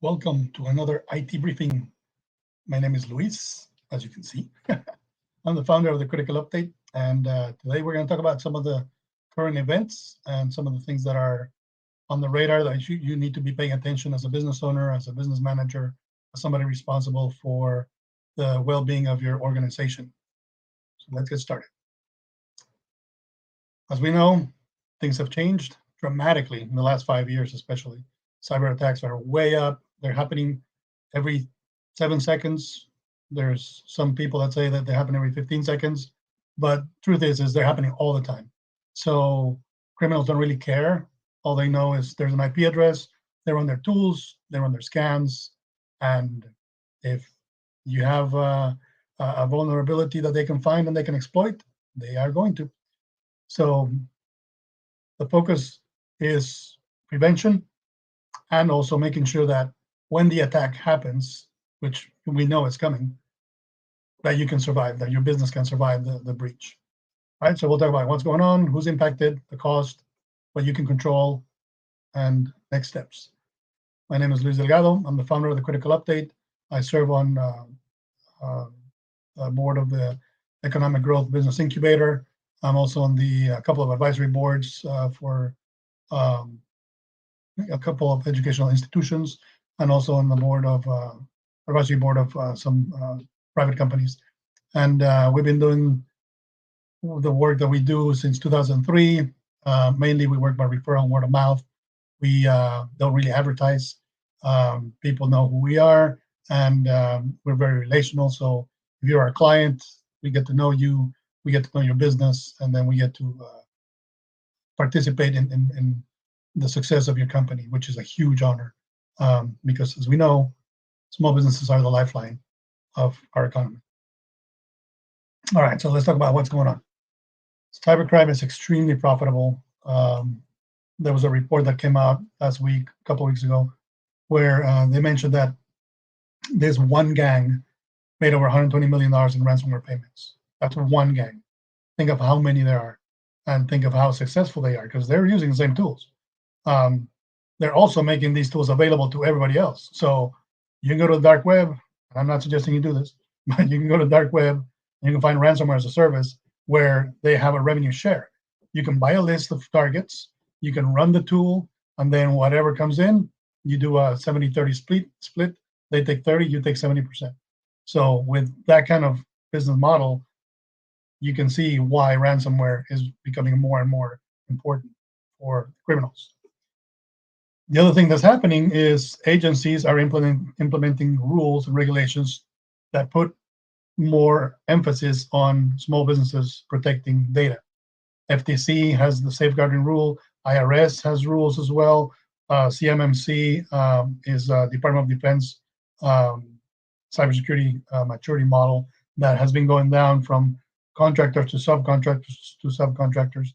Welcome to another IT briefing. My name is Luis, as you can see. I'm the founder of the Critical Update, and today we're going to talk about some of the current events and some of the things that are on the radar that you need to be paying attention as a business owner, as a business manager, as somebody responsible for the well-being of your organization. So let's get started. As we know, things have changed dramatically in the last 5 years, especially. Cyber attacks are way up. They're happening every 7 seconds. There's some people that say that they happen every 15 seconds, but truth is they're happening all the time. So criminals don't really care. All they know is there's an IP address, they run their tools, they run their scans, and if you have a vulnerability that they can find and they can exploit, they are going to. So the focus is prevention and also making sure that when the attack happens, which we know is coming, that you can survive, that your business can survive the breach. Right? So we'll talk about what's going on, who's impacted, the cost, what you can control, and next steps. My name is Luis Delgado. I'm the founder of the Critical Update. I serve on the board of the Economic Growth Business Incubator. I'm also on the a couple of advisory boards for um, a couple of educational institutions, and also on the board of advisory board of some private companies. And we've been doing the work that we do since 2003. Mainly, we work by referral, word of mouth. We don't really advertise. People know who we are, and we're very relational. So if you're our client, we get to know you, we get to know your business, and then we get to participate in the success of your company, which is a huge honor, because as we know, small businesses are the lifeline of our economy. All right, so let's talk about what's going on. Cybercrime is extremely profitable. There was a report that came out last week, a couple of weeks ago, where they mentioned that this one gang made over $120 million in ransomware payments. That's one gang. Think of how many there are, and think of how successful they are, because they're using the same tools. They're also making these tools available to everybody else. So you can go to the dark web, and I'm not suggesting you do this, but you can go to the dark web and you can find ransomware as a service where they have a revenue share. You can buy a list of targets, you can run the tool, and then whatever comes in, you do a 70-30 split. They take 30, you take 70%. So with that kind of business model, you can see why ransomware is becoming more and more important for criminals. The other thing that's happening is agencies are implementing rules and regulations that put more emphasis on small businesses protecting data. FTC has the safeguarding rule. IRS has rules as well. CMMC is Department of Defense cybersecurity maturity model that has been going down from contractors to subcontractors.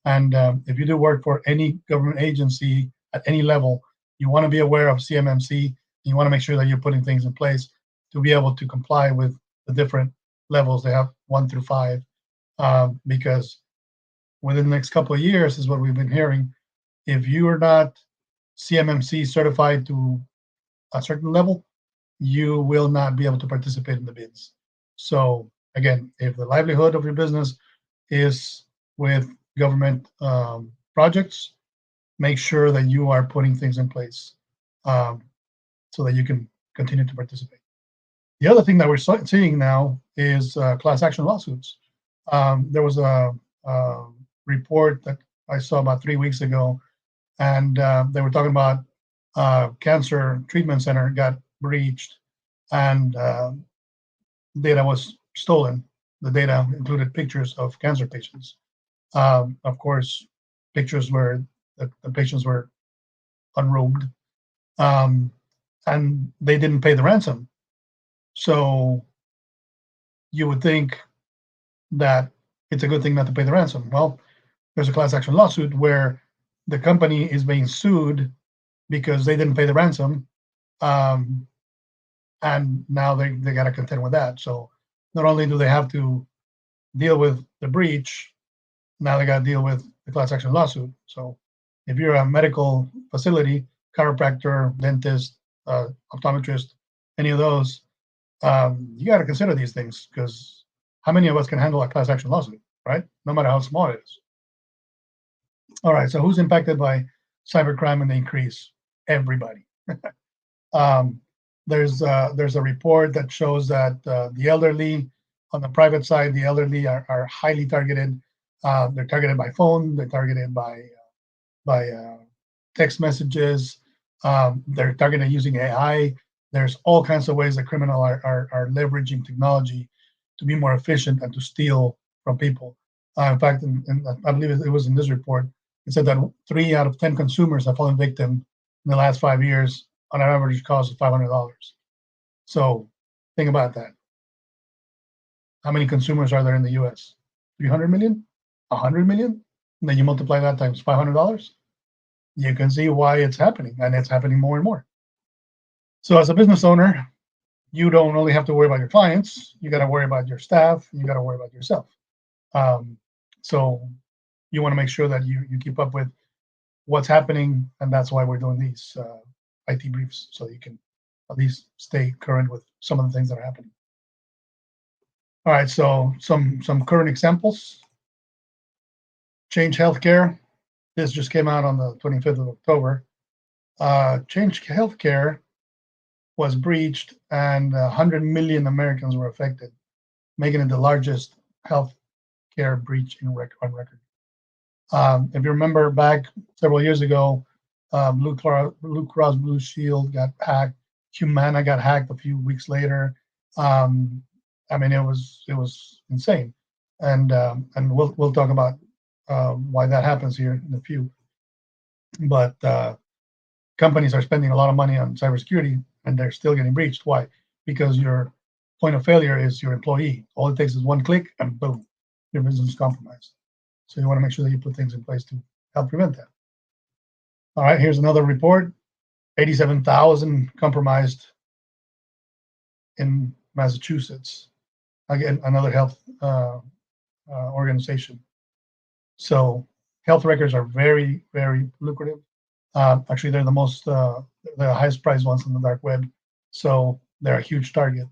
And if you do work for any government agency at any level, you want to be aware of CMMC. You want to make sure that you're putting things in place to be able to comply with the different levels. They have 1 through 5, because within the next couple of years, is what we've been hearing, if you are not CMMC certified to a certain level, you will not be able to participate in the bids. So again, if the livelihood of your business is with government projects, make sure that you are putting things in place so that you can continue to participate. The other thing that we're seeing now is class action lawsuits. There was a report that I saw about 3 weeks ago, and they were talking about cancer treatment center got breached, and data was stolen. The data included pictures of cancer patients. Of course, pictures where the patients were unrobed, and they didn't pay the ransom. So you would think that it's a good thing not to pay the ransom. Well, there's a class action lawsuit where the company is being sued because they didn't pay the ransom, and now they got to contend with that. So not only do they have to deal with the breach, now they got to deal with the class action lawsuit. So if you're a medical facility, chiropractor, dentist, optometrist, any of those, you got to consider these things because how many of us can handle a class action lawsuit, right? No matter how small it is. All right, so who's impacted by cybercrime and the increase? Everybody. Um, there's a report that shows that the elderly on the private side, the elderly are highly targeted. They're targeted by phone. They're targeted by text messages. They're targeted using AI. There's all kinds of ways that criminals are leveraging technology to be more efficient and to steal from people. In fact, I believe it was in this report, it said that 3 out of 10 consumers have fallen victim in the last 5 years on an average cost of $500. So think about that. How many consumers are there in the US? 300 million? 100 million? And then you multiply that times $500. You can see why it's happening, and it's happening more and more. So as a business owner, you don't only have to worry about your clients, you got to worry about your staff, you got to worry about yourself. Um, so you want to make sure that you keep up with what's happening, and that's why we're doing these IT briefs, so you can at least stay current with some of the things that are happening. All right, so some current examples. Change Healthcare. This just came out on the 25th of October. Change Healthcare was breached, and 100 million Americans were affected, making it the largest health care breach on record. If you remember back several years ago, Blue Cross Blue Shield got hacked. Humana got hacked a few weeks later. I mean, it was insane, and we'll talk about why that happens here in a few. But companies are spending a lot of money on cybersecurity, and they're still getting breached. Why? Because your point of failure is your employee. All it takes is one click, and boom, your business is compromised. So you want to make sure that you put things in place to help prevent that. All right, here's another report. 87,000 compromised in Massachusetts. Again, another health organization. So health records are very, very lucrative. Actually, they're the highest priced ones on the dark web. So they're a huge target.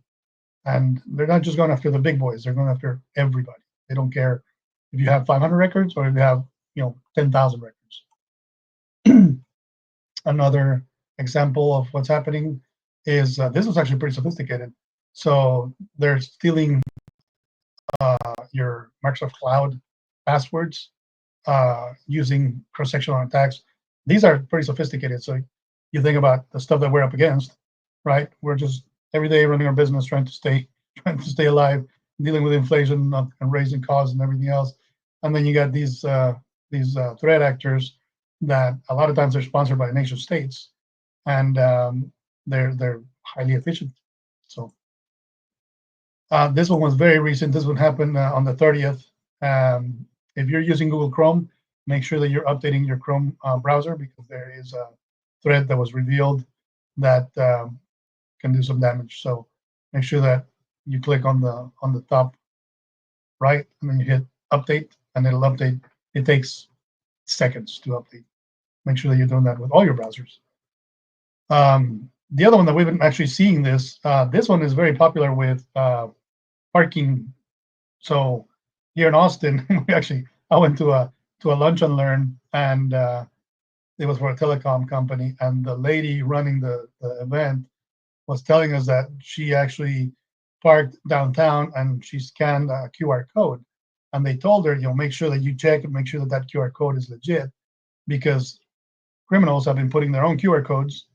And they're not just going after the big boys, they're going after everybody. They don't care if you have 500 records or if you have 10,000 records. Another example of what's happening is this was actually pretty sophisticated. So they're stealing your Microsoft Cloud passwords using cross-sectional attacks. These are pretty sophisticated. So you think about the stuff that we're up against, right? We're just every day running our business, trying to stay alive, dealing with inflation and raising costs and everything else. And then you got these threat actors that a lot of times are sponsored by nation states, and they're highly efficient. So this one was very recent. This one happened on the 30th. If you're using Google Chrome, make sure that you're updating your Chrome browser, because there is a threat that was revealed that can do some damage. So make sure that you click on the top right, and then you hit update, and it'll update. It takes seconds to update. Make sure that you're doing that with all your browsers. The other one that we've been actually seeing this one is very popular with parking. So here in Austin, I went to a lunch and learn, and it was for a telecom company, and the lady running the event was telling us that she actually parked downtown and she scanned a QR code, and they told her, make sure that you check and make sure that QR code is legit, because criminals have been putting their own QR codes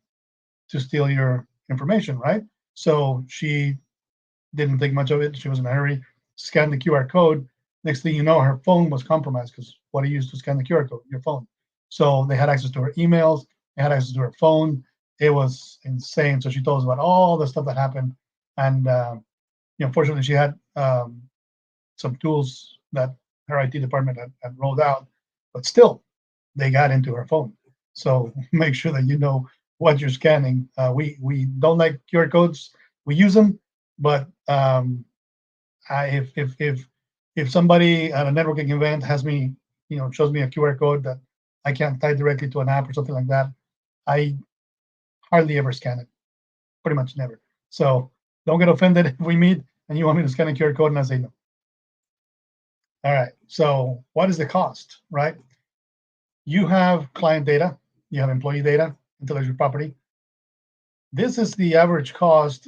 to steal your information, right? So she didn't think much of it. She was in a hurry, scanned the QR code. Next thing you know, her phone was compromised, because what do you use to scan the QR code? Your phone. So they had access to her emails, they had access to her phone. It was insane. So she told us about all the stuff that happened. And fortunately, she had some tools that her IT department had rolled out, but still, they got into her phone. So make sure that you know what you're scanning. We don't like QR codes. We use them, but if somebody at a networking event shows me a QR code that I can't tie directly to an app or something like that, I hardly ever scan it. pretty much never. So don't get offended if we meet and you want me to scan a QR code and I say no. All right. So what is the cost, right? You have client data, you have employee data, intellectual property. This is the average cost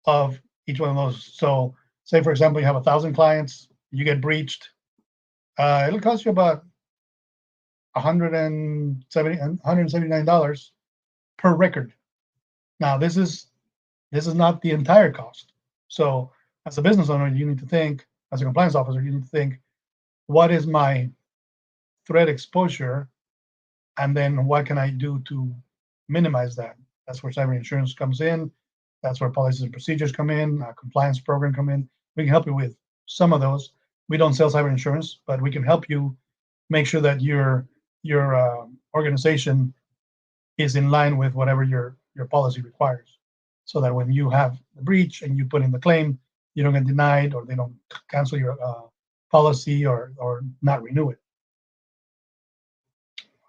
of each one of those. So say, for example, you have 1,000 clients, you get breached. It'll cost you about $179 per record. Now, this is not the entire cost. So as a business owner, you need to think, as a compliance officer, you need to think, what is my threat exposure? And then what can I do to minimize that? That's where cyber insurance comes in. That's where policies and procedures come in, compliance program come in. We can help you with some of those. We don't sell cyber insurance, but we can help you make sure that your organization is in line with whatever your policy requires, so that when you have the breach and you put in the claim, you don't get denied or they don't cancel your policy or not renew it.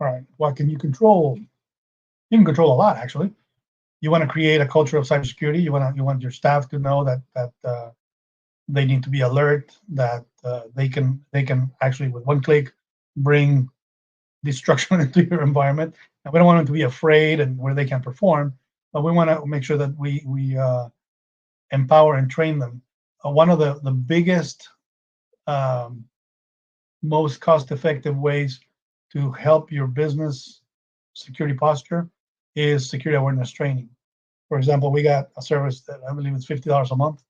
All right, what can you control? You can control a lot, actually. You want to create a culture of cybersecurity. You want your staff to know that they need to be alert, that they can actually with one click bring destruction into your environment. And we don't want them to be afraid and where they can perform, but we want to make sure that we empower and train them. One of the biggest, um, most cost-effective ways to help your business security posture is security awareness training. For example, we got a service that I believe is $50 a month,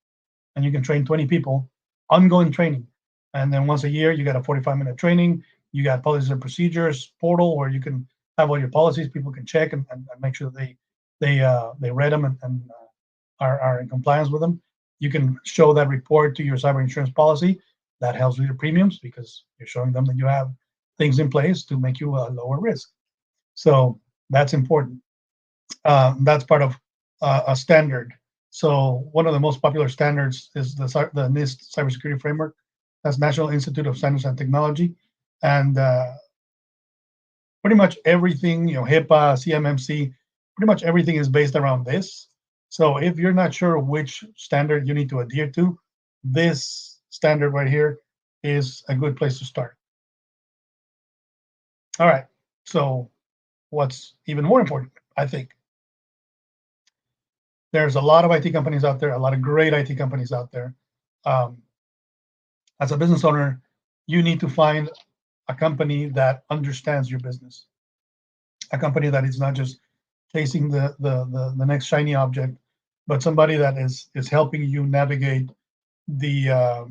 and you can train 20 people, ongoing training. And then once a year, you got a 45-minute training. You got policies and procedures portal where you can have all your policies. People can check and make sure that they read them and are in compliance with them. You can show that report to your cyber insurance policy. That helps with your premiums because you're showing them that you have things in place to make you a lower risk. So that's important. That's part of a standard. So one of the most popular standards is the NIST cybersecurity framework. That's National Institute of Standards and Technology, and pretty much everything, HIPAA, CMMC, pretty much everything is based around this. So if you're not sure which standard you need to adhere to, this standard right here is a good place to start. All right. So what's even more important, I think, there's a lot of IT companies out there, a lot of great IT companies out there. Um, as a business owner, you need to find a company that understands your business, a company that is not just chasing the next shiny object, but somebody that is helping you navigate the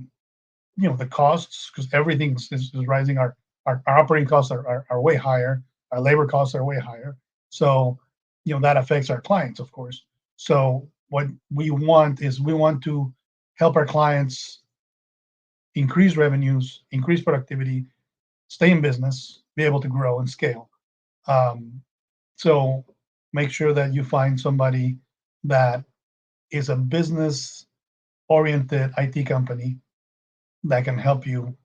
the costs, because everything is rising. Our operating costs are way higher. Our labor costs are way higher. So that affects our clients, of course. So what we want is we want to help our clients increase revenues, increase productivity, stay in business, be able to grow and scale. Um, so make sure that you find somebody that is a business oriented IT company that can help you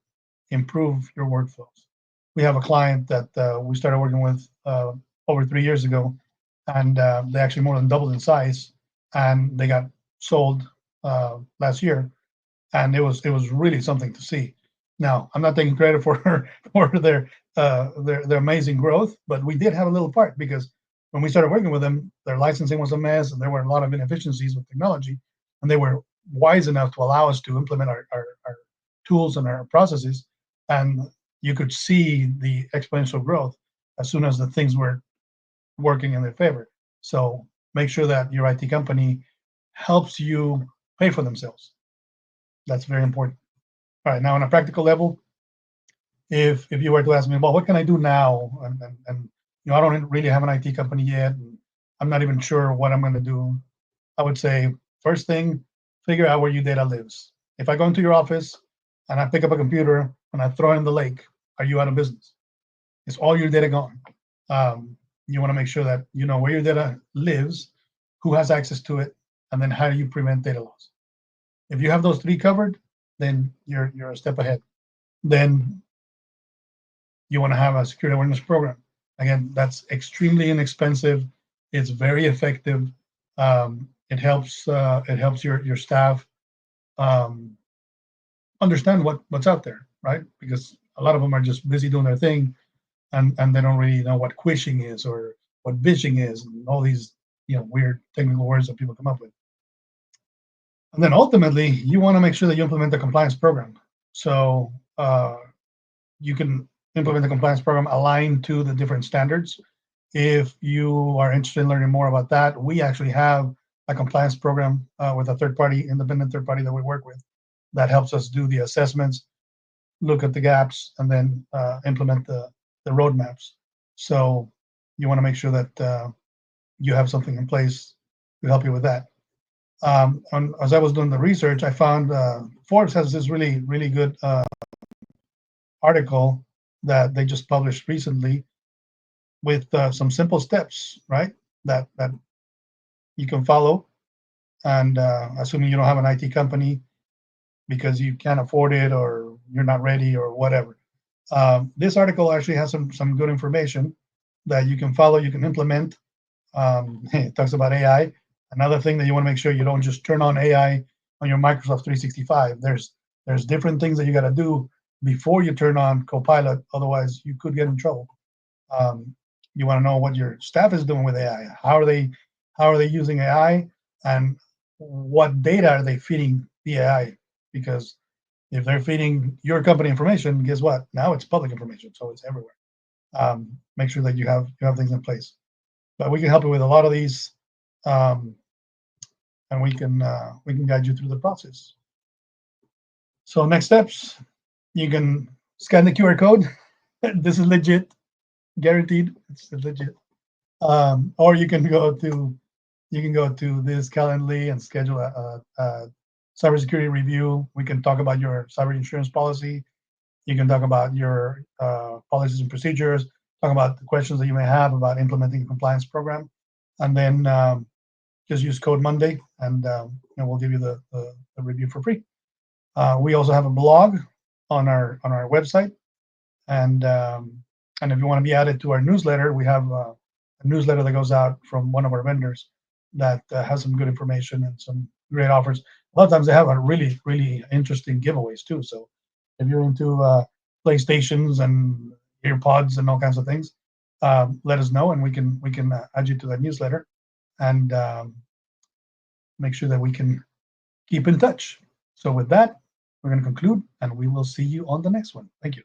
improve your workflows. We have a client that we started working with over 3 years ago, and they actually more than doubled in size, and they got sold last year, and it was really something to see. Now, I'm not taking credit for for their amazing growth, but we did have a little part because when we started working with them, their licensing was a mess, and there were a lot of inefficiencies with technology, and they were wise enough to allow us to implement our tools and our processes, and you could see the exponential growth as soon as the things were working in their favor. So make sure that your IT company helps you pay for themselves. That's very important. All right, now on a practical level, if you were to ask me, well, what can I do now? And I don't really have an IT company yet, and I'm not even sure what I'm going to do. I would say first thing, figure out where your data lives. If I go into your office and I pick up a computer and I throw it in the lake, are you out of business? Is all your data gone? You want to make sure that you know where your data lives, who has access to it, and then how do you prevent data loss? If you have those three covered, then you're a step ahead. Then you want to have a security awareness program. Again, that's extremely inexpensive. It's very effective. It helps your staff um, understand what's out there, right? Because a lot of them are just busy doing their thing, and they don't really know what quishing is or what vishing is, and all these weird technical words that people come up with. And then ultimately, you want to make sure that you implement the compliance program. So you can implement the compliance program aligned to the different standards. If you are interested in learning more about that, we actually have a compliance program with a independent third party that we work with that helps us do the assessments, look at the gaps, and then implement the roadmaps. So you want to make sure that you have something in place to help you with that. And as I was doing the research, I found Forbes has this really, really good article that they just published recently with some simple steps, right? That you can follow, and assuming you don't have an IT company because you can't afford it or you're not ready or whatever. This article actually has some good information that you can follow, you can implement. It talks about AI. Another thing that you want to make sure you don't just turn on AI on your Microsoft 365. There's different things that you got to do before you turn on Copilot. Otherwise, you could get in trouble. Um, you want to know what your staff is doing with AI. How are they using AI, and what data are they feeding the AI? Because if they're feeding your company information, guess what? Now it's public information, so it's everywhere. Make sure that you have things in place. But we can help you with a lot of these, um, and we can guide you through the process. So next steps, you can scan the QR code. This is legit, guaranteed. It's legit. Or you can go to this Calendly and schedule a cybersecurity review. We can talk about your cyber insurance policy. You can talk about your policies and procedures, talk about the questions that you may have about implementing a compliance program, and then just use code Monday, and we'll give you the review for free. We also have a blog on our website, and if you want to be added to our newsletter, we have a newsletter that goes out from one of our vendors that has some good information and some great offers. A lot of times they have a really, really interesting giveaways too. So if you're into PlayStations and earpods and all kinds of things, let us know, and we can add you to that newsletter, and make sure that we can keep in touch. So with that, we're going to conclude, and we will see you on the next one. Thank you.